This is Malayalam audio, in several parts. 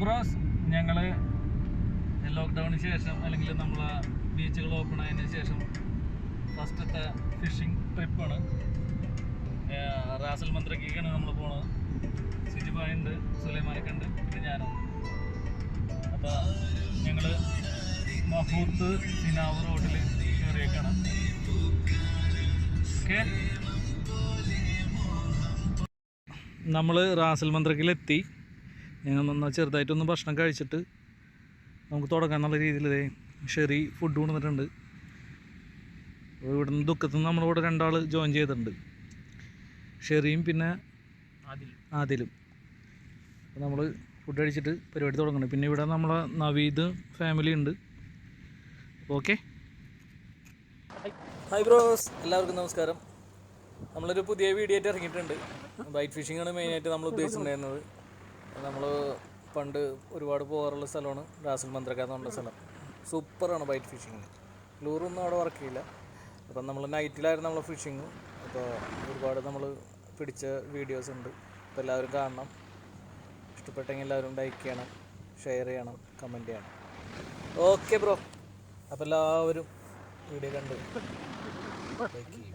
ബ്രോസ്, ഞങ്ങൾ ലോക്ക്ഡൗണിന് ശേഷം അല്ലെങ്കിൽ നമ്മളെ ബീച്ചുകൾ ഓപ്പൺ ആയതിനു ശേഷം ഫസ്റ്റത്തെ ഫിഷിംഗ് ട്രിപ്പാണ്. റാസൽ മന്ത്രയ്ക്കാണ് നമ്മൾ പോണത്. സിജിബായുണ്ട്, സുലൈമാനൊക്കെ ഉണ്ട്, പിന്നെ ഞാനുണ്ട്. അപ്പോൾ ഞങ്ങൾ മഹൂത്ത് സിനാവ് റോഡിൽ കയറിയേക്കാണ്. ഓക്കെ, നമ്മൾ റാസൽ മന്ത്രക്കിലെത്തി. ഞങ്ങൾ ചെറുതായിട്ടൊന്ന് ഭക്ഷണം കഴിച്ചിട്ട് നമുക്ക് തുടങ്ങാൻ എന്നുള്ള രീതിയിൽ ഷെറി ഫുഡ് കൊണ്ടുവന്നിട്ടുണ്ട്. ഇവിടെ നിന്ന് ദുഃഖത്തിൽ നിന്ന് നമ്മളിവിടെ രണ്ടാൾ ജോയിൻ ചെയ്തിട്ടുണ്ട്, ഷെറിയും പിന്നെ ആദിലും. അപ്പോൾ നമ്മൾ ഫുഡ് കഴിച്ചിട്ട് പരിപാടി തുടങ്ങണം. പിന്നെ ഇവിടെ നമ്മളെ നവീദ് ഫാമിലി ഉണ്ട്. ഓക്കെ, ഹായ് ബ്രോസ്, എല്ലാവർക്കും നമസ്കാരം. നമ്മളൊരു പുതിയ വീഡിയോ ആയിട്ട് ഇറങ്ങിയിട്ടുണ്ട്. ബൈറ്റ് ഫിഷിംഗാണ് മെയിനായിട്ട് നമ്മൾ ഉദ്ദേശിച്ചിട്ടുണ്ടായിരുന്നത്. നമ്മൾ പണ്ട് ഒരുപാട് പോകാറുള്ള സ്ഥലമാണ് റാസൽ മന്ത്രക്ക എന്നുള്ള സ്ഥലം. സൂപ്പറാണ് ബൈറ്റ് ഫിഷിങ്. ലൂറൊന്നും അവിടെ വർക്ക് ചെയ്യില്ല. അപ്പം നമ്മൾ നൈറ്റിലായിരുന്നു നമ്മൾ ഫിഷിങ്. അപ്പോൾ ഒരുപാട് നമ്മൾ പിടിച്ച വീഡിയോസ് ഉണ്ട്. അപ്പോൾ എല്ലാവരും കാണണം. ഇഷ്ടപ്പെട്ടെങ്കിൽ എല്ലാവരും ലൈക്ക് ചെയ്യണം, ഷെയർ ചെയ്യണം, കമൻറ്റ് ചെയ്യണം. ഓക്കെ ബ്രോ, അപ്പോൾ എല്ലാവരും വീഡിയോ കണ്ട് ലൈക്ക് ചെയ്യും.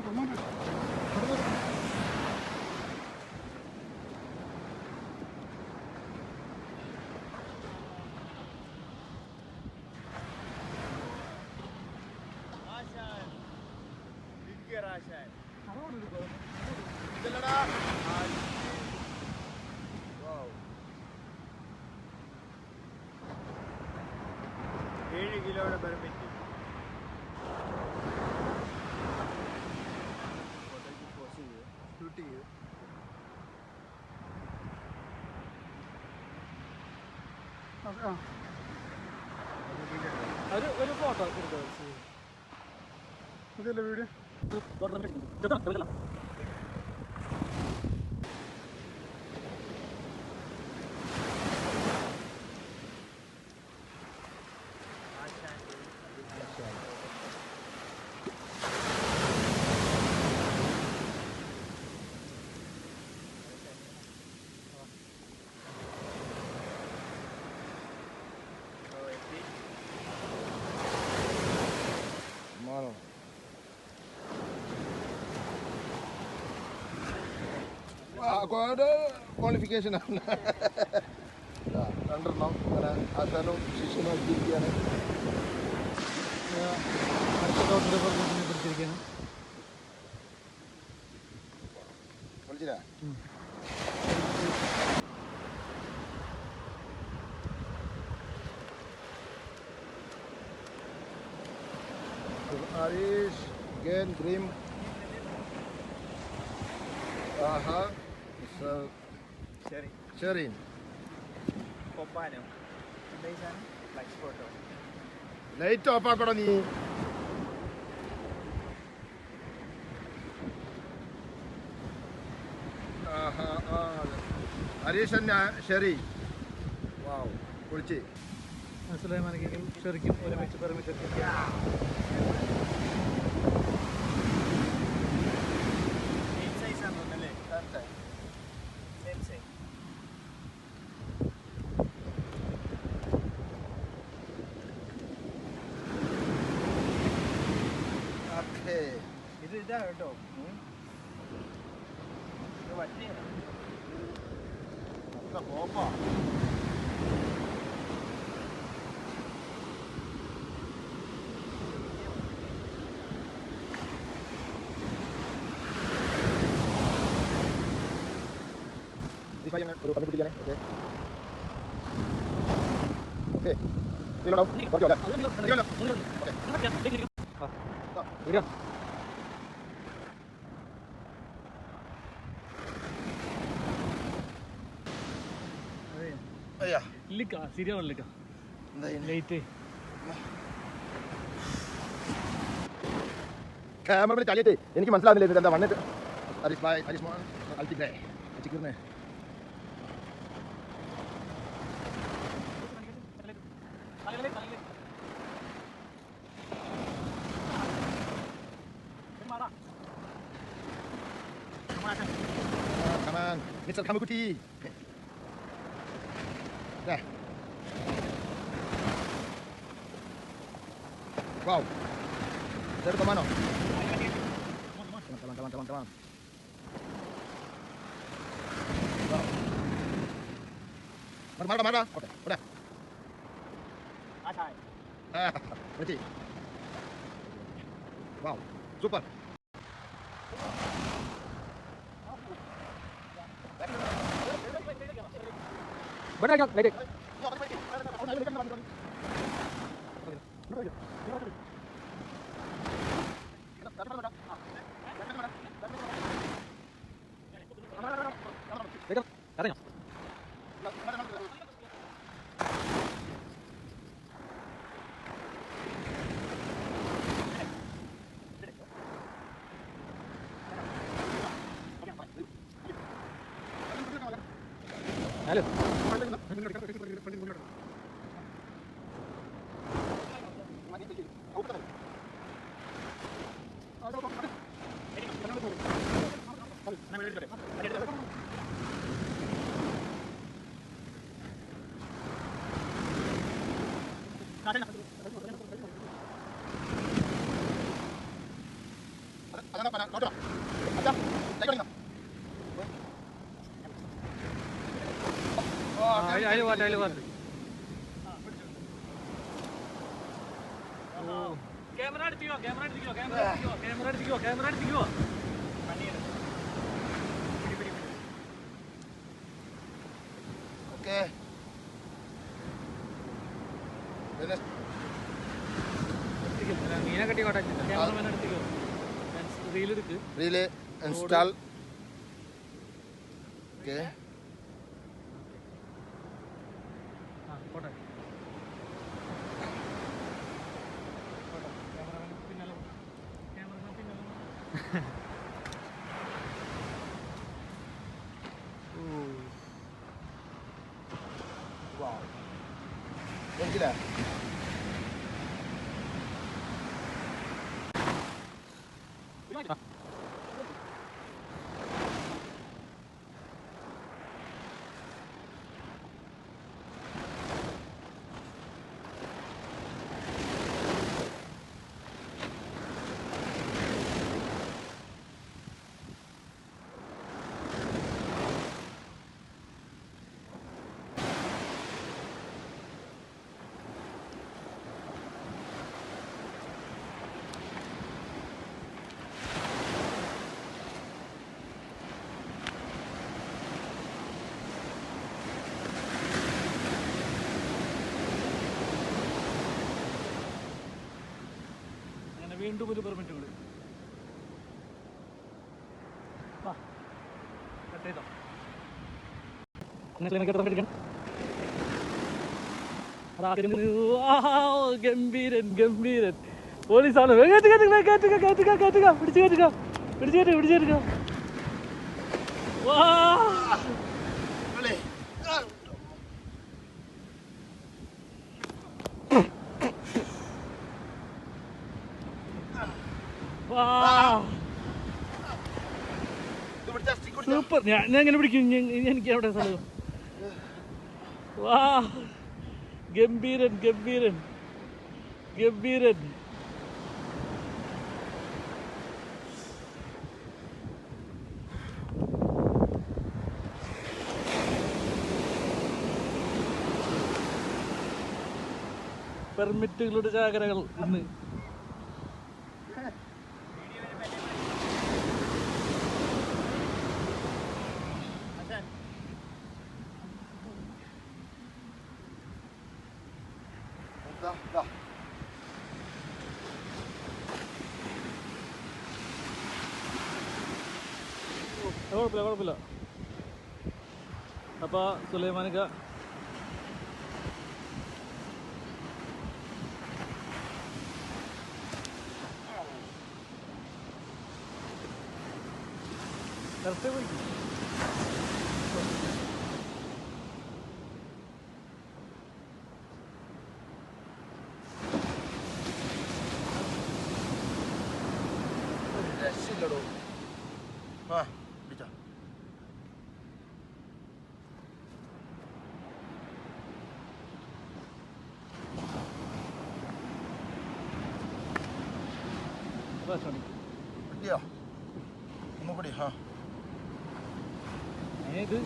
Comana. കിലോയുടെ പെർമിറ്റ് ഷൂട്ട് ചെയ്ത് ഒരു ഫോട്ടോ എടുത്തോ. അതല്ലേ വീഡിയോ ക്വാളിഫിക്കേഷൻ ആണ്. രണ്ടെണ്ണം അങ്ങനെ ആശാനും ശിഷ്യനും എടുത്തിരിക്കുകയാണ്. വിളിച്ചില്ല Arish, again Grim. Aha, so Sherin. Popano. Basin, like photo. Light off ആക്കടോ നീ. ആഹാ ഹരീഷ് and ഷെറി. വാവ്, പൊളിച്ച്. സുലൈമാനിക്കും ഷെറിക്കും ഒരുമിച്ച് പെർമിറ്റ്. ഇത് ഇതാ കേട്ടോ, ഇത് വറ്റിയാണ്. നല്ല കോപ്പാ. ഒരു കമ്പി പിടിക്കാനേ. ഓക്കെ ഓക്കെ അയ്യാ ഇല്ലിക്ക ശരിയാവില്ലിക്ക ലൈറ്റ് ക്യാമറ ചളിയിട്ട് എനിക്ക് മനസ്സിലാവുന്നില്ല ഇത് എന്താ വന്നിട്ട് Harish bhai Harish Mohan അൽത്തിക്കേ ചിക്കീർന്നേ Come on, Mr. Kamukuti. There. Wow. Dari ke mana? Teman. Wow. Mana? Oke, udah. Berarti. Wow, super. Benar kan? Baik. Katanya. Halo. Ayo buat. Kamera എടുത്തിക്കോ. Okay. മീനെ കെട്ടിക്കോട്ടെ cameraman എടുത്തിക്കോ Relay install. Okay. Wow. Gila. വീണ്ടും ഒരു പെർമിറ്റ് കൂടി ഗംഭീരൻ പോലീസാണ് പിടിച്ചേറ്റുക സൂപ്പർ. ഞാൻ എങ്ങനെ പിടിക്കും? എനിക്ക് അവിടെ സ്ഥലം. വാ ഗംഭീരൻ പെർമിറ്റുകളുടെ ചാകരകൾ ഇന്ന് കുഴപ്പമില്ല. അപ്പോൾ സുലൈമാനിക്ക രക്ഷയില്ലടോ. ആ പിടിച്ചോ. കിട്ടിയോ? ഒന്നും കൂടി. ആ ഇത്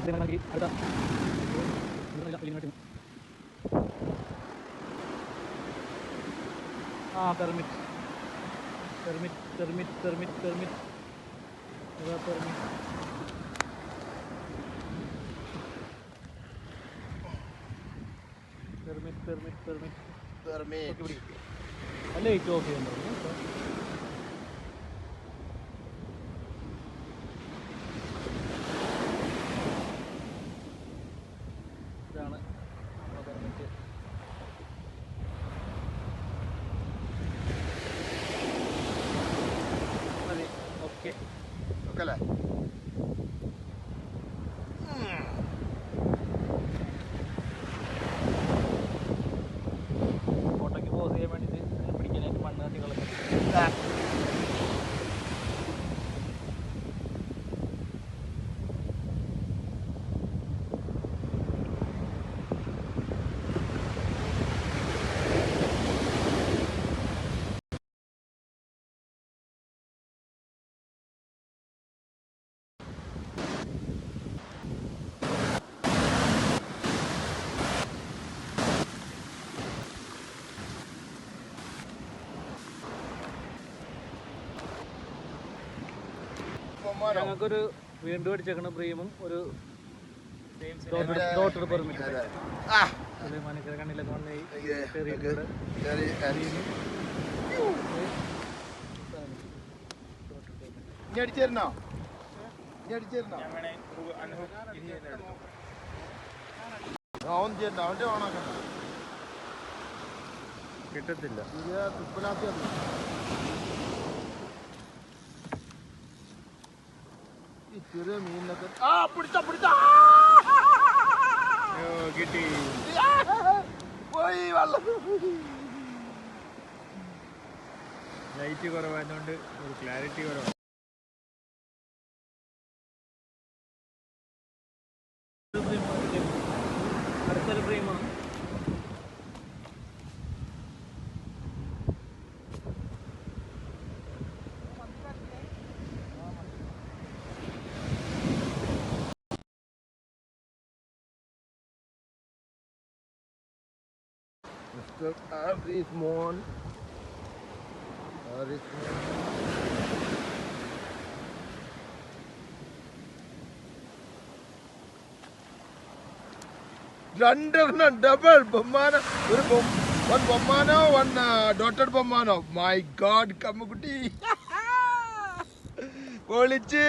permit permit permit permit permit permit permit permit permit permit. അല്ലേ ഏറ്റവും ഓക്കെ ഉണ്ടോ? ഇതാണ് പെർമിറ്റ്. മതി. ഓക്കെ ഓക്കെ അല്ലേ? ഫോട്ടോയ്ക്ക് പോസ് ചെയ്യാൻ വേണ്ടിയിട്ട് പിടിക്കാനായിട്ട് മണ്ണ് തട്ടി കളഞ്ഞു. ഞങ്ങൾക്കൊരു വീണ്ടും അടിച്ചേക്കണ ബ്രീമും ഒരു ഡോട്ടർ പെർമിറ്റ് സുലൈമാനിക്കര കണ്ണിലൊക്കെ വന്ന് കയറിയിട്ടുണ്ട്. ഇനി അടിച്ചേരണോ? ഇനി അടിച്ചേരണോ? ഓൺ ചെയ്യണ്ട. അവൻ്റെ ഓണാക്കണ്ട. കിട്ടത്തില്ല. തുപ്പലാത്തി ഈ ചെറിയ മീനിനൊക്കെ കിട്ടി. പോയി വെള്ളം. ലൈറ്റ് കുറവായതുകൊണ്ട് ഒരു ക്ലാരിറ്റി കുറവാണ്. അടുത്തൊരു ഫ്രെയിമാണ്. Mr. Arismon. രണ്ടെണ്ണം ഡബിൾ ബൊമ്മാനോ. ഒരു വൺ ബൊമ്മാനോ, വൺ ഡോട്ടഡ് ബൊമ്മാനോ. മൈ ഗോഡ് കമ്മുകുട്ടി പൊളിച്ച്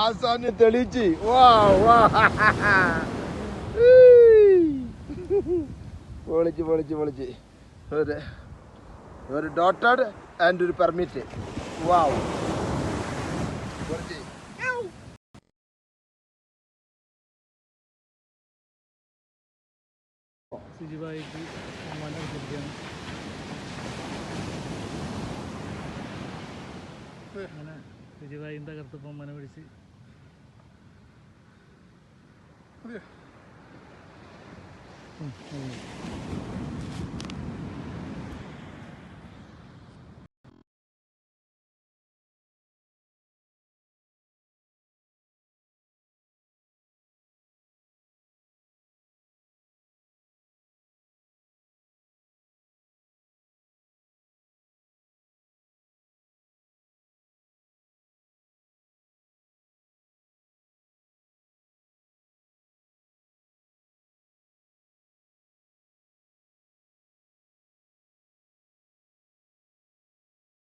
ആസാന് തെളിച്ച്. വാ വാ പൊളിച്ച് പൊളിച്ച് പൊളിച്ച്. ഒരു ഡോട്ടഡ് ആൻഡ് ഒരു പെർമിറ്റ്. വാവ് പൊളിച്ച്. സുജിബായിക്ക് മണ്ണ് അടിച്ചിരിക്കുകയാണ്. അങ്ങനെ സുജിബായിയും തകർത്തപ്പം മന പിടിച്ച്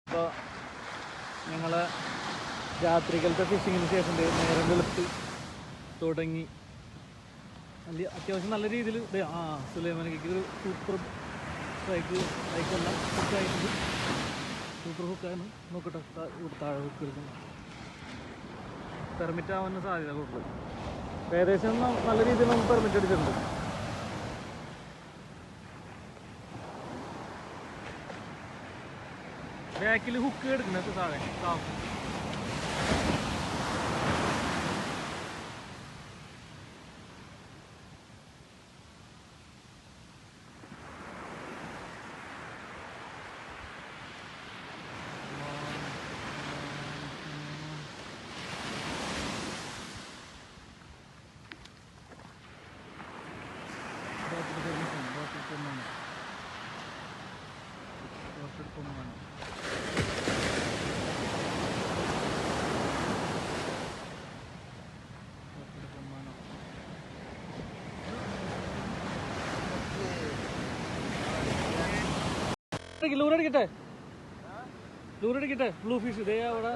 ഇപ്പോൾ ഞങ്ങൾ രാത്രികളത്തെ ഫിഷിങ്ങിന് ശേഷം നേരം വെളുത്ത് തുടങ്ങി. അത്യാവശ്യം നല്ല രീതിയിൽ സുലൈമാനിക്ക് ഒരു സൂപ്പർ ഹുക്കായിട്ടുണ്ട്. സൂപ്പർ ഹുക്കാണ്. നോക്കട്ടെ, ഇവിടെ താഴെ ഹുക്ക് എടുക്കണം. പെർമിറ്റ് ആവാൻ സാധ്യത കൂടുതൽ. ഏകദേശം നല്ല രീതിയിൽ നമുക്ക് പെർമിറ്റ് അടിച്ചിട്ടുണ്ട്. ബാക്കിൽ ഹുക്ക് എടുക്കുന്നത് സാധനം ലൂറടിക്കട്ടെ ബ്ലൂ ഫിഷ് ഇതേ അവിടെ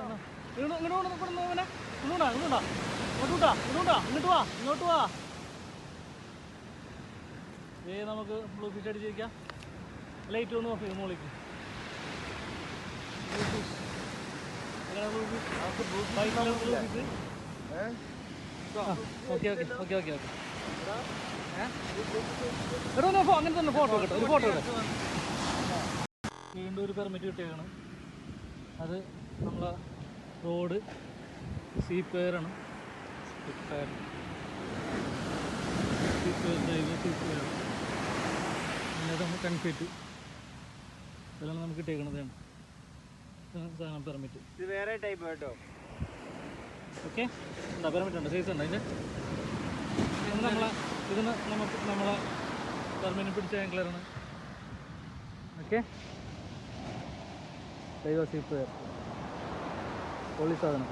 ഇങ്ങോട്ട് വാ. ഇതേ നമുക്ക് ബ്ലൂ ഫിഷ് അടിച്ചിരിക്കാം. ലൈറ്റ് ഒന്ന് ഓഫ് ചെയ്യും മോളിക്ക്. ബ്ലൂ ഫിഷ് ഓക്കെ അങ്ങനെ തന്നെ ഫോട്ടോ കിട്ടും. ഒരു ഫോട്ടോ കിട്ടും. വീണ്ടും ഒരു പെർമിറ്റ് കിട്ടിയാണ്. അത് നമ്മളെ റോഡ് സീപ്പയറാണ്. പിന്നെ നമ്മൾ 10 ഫീറ്റ് ഇതെല്ലാം നമുക്ക് കിട്ടിയേക്കണതാണ് സാധനം പെർമിറ്റ്. ഇത് വേറെ ടൈപ്പ് കേട്ടോ. ഓക്കെ എന്താ പെർമിറ്റ് ഉണ്ട്, സൈസ് ഉണ്ട് അതിൻ്റെ. ഇതിന് നമുക്ക് നമ്മളെ പെർമിറ്റ് പിടിച്ച ആംഗ്ലറാണ്. ഓക്കെ ദൈവ സീപ്പയർ പൊളി സാധനം.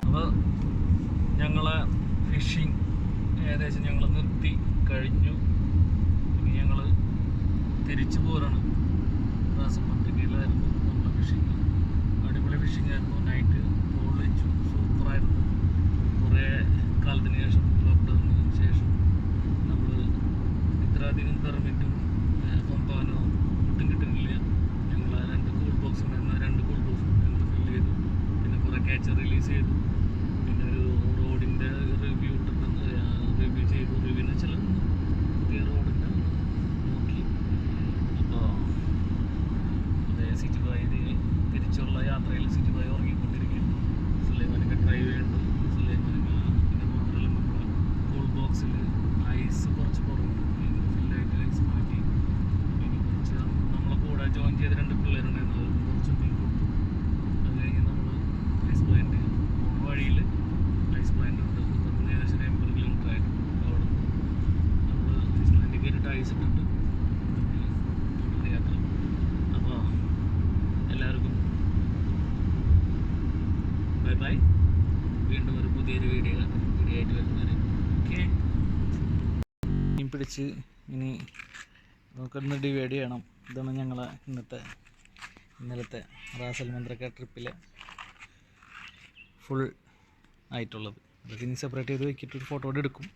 അപ്പോൾ ഞങ്ങളെ ഫിഷിങ് ഏകദേശം ഞങ്ങൾ നിർത്തി കഴിഞ്ഞു. ഇനി ഞങ്ങൾ തിരിച്ചു പോരാണ്. രാസമന്ത്രിക്കയിലായിരുന്നു നമ്മളെ ഫിഷിങ്. അടിപൊളി ഫിഷിംഗ് ആയിരുന്നു. നൈറ്റ് ഫോൾ വെച്ചു, സൂപ്പറായിരുന്നു. കുറേ കാലത്തിന് ശേഷം, ലോക്ക്ഡൗണിന് ശേഷം നമ്മൾ ഇത്രയധികം പെർമിറ്റും പമ്പാനോ ഒട്ടും കിട്ടുന്നില്ല. ഞങ്ങൾ 2 കൂൾ ബോക്സ് ഉണ്ടായിരുന്ന 2 കൂൾ ബോക്സും ഞങ്ങൾ ഫില്ല് ചെയ്തു. പിന്നെ കുറേ ക്യാച്ചർ റിലീസ് ചെയ്തു. പിന്നെ ഒരു റോഡിൻ്റെ റിവ്യൂ ചെയ്തു. റിവ്യൂ എന്ന് വെച്ചാൽ പുതിയ റോഡിൻ്റെ നോക്കി. അപ്പോൾ അതേ സിറ്റി ബൈ തിരിച്ചുള്ള യാത്രയിൽ സിറ്റി ബൈ ഉറങ്ങിക്കൊണ്ടിരിക്കുന്നു. സുലൈമാനൊക്കെ ഡ്രൈവ് ചെയ്യുന്നുണ്ട്. സുലൈമാനൊക്കെ പിന്നെ മാത്രമല്ല നമ്മുടെ കൂൾ ബോക്സിൽ ഐസ് കുറച്ച് കുറവുണ്ട്. ഫില്ലായിട്ട് ഐസ് മാറ്റി. പിന്നെ കുറച്ച് നമ്മളെ കൂടെ ജോയിൻ ചെയ്ത 2 പിള്ളേരുണ്ടായിരുന്നു. അവർക്ക് കുറച്ച് മീൻ കൊടുത്തു. അത് കഴിഞ്ഞ് നമ്മൾ ഐസ് പ്ലാന്റ് പോകുന്ന വഴിയിൽ ഐസ് പ്ലാന്റ് ഉണ്ട്. ഇപ്പം ഏകദേശം 80 കിലോമീറ്റർ ആയിട്ട് അവിടെ നമ്മൾ ഐസ് പ്ലാന്റിൽ കയറിയിട്ട് ഐസ് ഇട്ടിട്ട് തുടർന്ന് യാത്ര. അപ്പോൾ എല്ലാവർക്കും ബൈ ബൈ. വീണ്ടും ഒരു പുതിയൊരു വീഡിയോ ആയിട്ട് വരുന്നവരെ ഓക്കെ. മീൻ പിടിച്ച് ഇനി നമുക്കൊന്ന് ഡിവൈഡ് ചെയ്യണം. ഇതാണ് ഞങ്ങളെ ഇന്നലത്തെ റാസൽ മന്ത്രക്ക ട്രിപ്പിലെ ഫുൾ ആയിട്ടുള്ളത്. അതൊക്കെ ഇനി സെപ്പറേറ്റ് ചെയ്ത് വെച്ചിട്ട് ഒരു ഫോട്ടോ എടുക്കും.